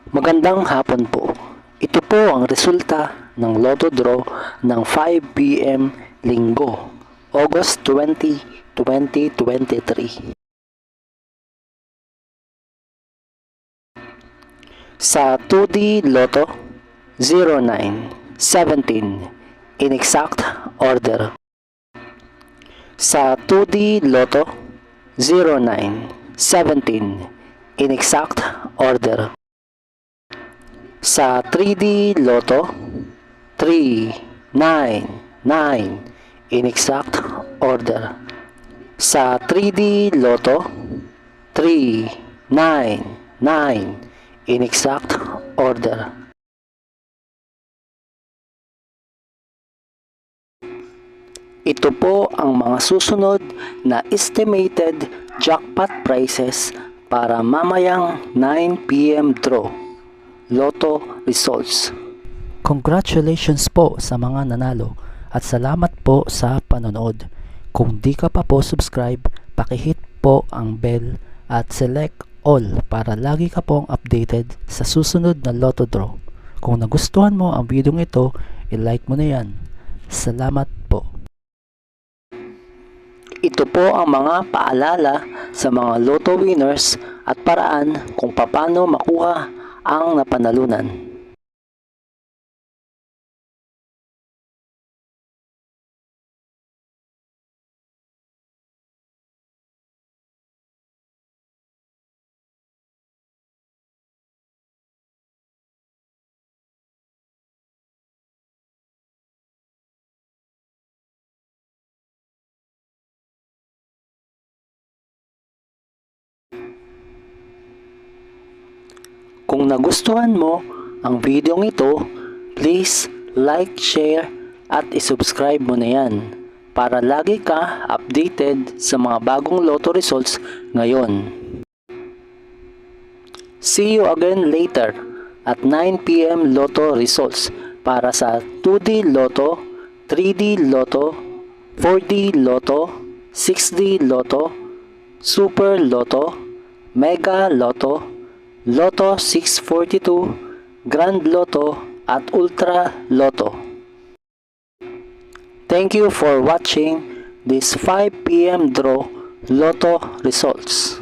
Magandang hapon po. Ito po ang resulta ng Lotto Draw ng 5 PM Linggo, August 20, 2023. Sa 2D Lotto, 09, 17, in exact order. Sa 2D Lotto, 09, 17, in exact order. Sa 3D Lotto, 3, 9, 9, in exact order. Sa 3D Lotto, 3, 9, 9, in exact order. Ito po ang mga susunod na estimated jackpot prices para mamayang 9 PM draw. Lotto results. Congratulations po sa mga nanalo at salamat po sa panonood. Kung di ka pa po subscribe, pakihit po ang bell at select all para lagi ka pong updated sa susunod na Lotto draw. Kung nagustuhan mo ang video ito, i-like mo na yan. Salamat po. Ito po ang mga paalala sa mga Lotto winners at paraan kung paano makuha ang napanalunan. Kung nagustuhan mo ang video ito, please like, share at isubscribe mo na yan para lagi ka updated sa mga bagong Lotto results ngayon. See you again later at 9 PM Lotto results para sa 2D Lotto, 3D Lotto, 4D Lotto, 6D Lotto, Super Lotto, Mega Lotto, Lotto 642, Grand Lotto at Ultra Lotto. Thank you for watching this 5 PM draw Lotto results.